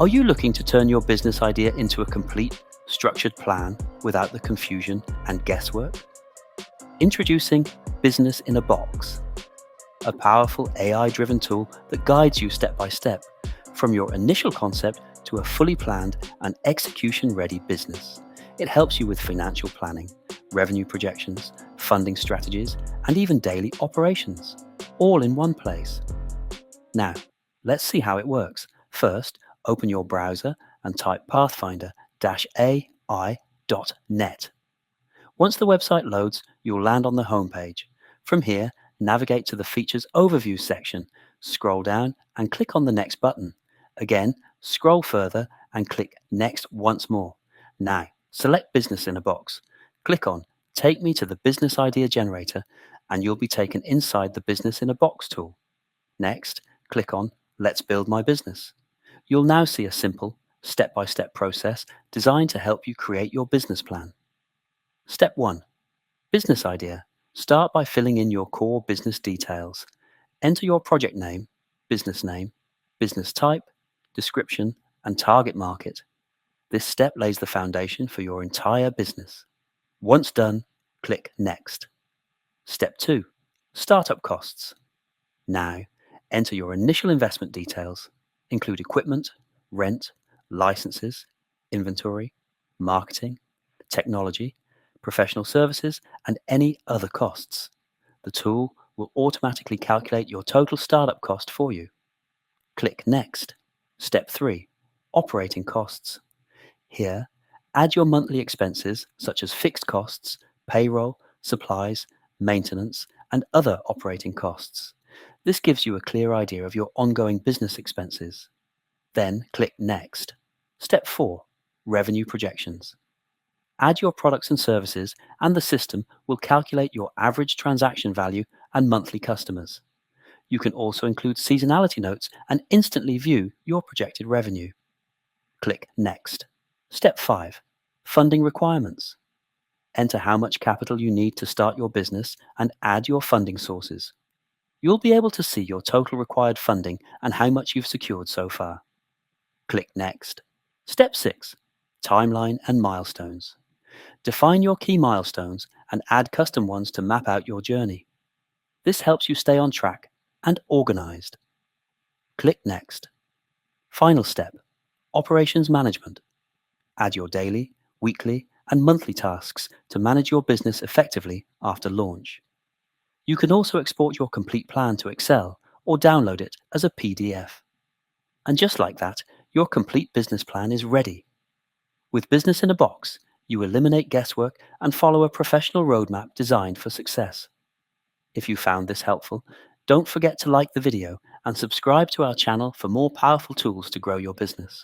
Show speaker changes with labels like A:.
A: Are you looking to turn your business idea into a complete, structured plan without the confusion and guesswork? Introducing Business in a Box, a powerful AI-driven tool that guides you step by step from your initial concept to a fully planned and execution-ready business. It helps you with financial planning, revenue projections, funding strategies, and even daily operations, all in one place. Now, let's see how it works. First, open your browser and type pathfinder-ai.net. Once the website loads, you'll land on the homepage. From here, navigate to the Features Overview section, scroll down and click on the Next button. Again, scroll further and click Next once more. Now, select Business in a Box. Click on Take me to the Business Idea Generator and you'll be taken inside the Business in a Box tool. Next, click on Let's Build My Business. You'll now see a simple, step-by-step process designed to help you create your business plan. Step 1. Business idea. Start by filling in your core business details. Enter your project name, business type, description, and target market. This step lays the foundation for your entire business. Once done, click Next. Step 2. Startup costs. Now, enter your initial investment details. Include equipment, rent, licenses, inventory, marketing, technology, professional services, and any other costs. The tool will automatically calculate your total startup cost for you. Click Next. Step 3. Operating costs. Here, add your monthly expenses such as fixed costs, payroll, supplies, maintenance, and other operating costs. This gives you a clear idea of your ongoing business expenses. Then click Next. Step 4. Revenue projections. Add your products and services and the system will calculate your average transaction value and monthly customers. You can also include seasonality notes and instantly view your projected revenue. Click Next. Step 5. Funding requirements. Enter how much capital you need to start your business and add your funding sources. You'll be able to see your total required funding and how much you've secured so far. Click Next. Step 6. Timeline and milestones. Define your key milestones and add custom ones to map out your journey. This helps you stay on track and organized. Click Next. Final step. Operations management. Add your daily, weekly, and monthly tasks to manage your business effectively after launch. You can also export your complete plan to Excel or download it as a PDF. And just like that, your complete business plan is ready. With Business in a Box, you eliminate guesswork and follow a professional roadmap designed for success. If you found this helpful, don't forget to like the video and subscribe to our channel for more powerful tools to grow your business.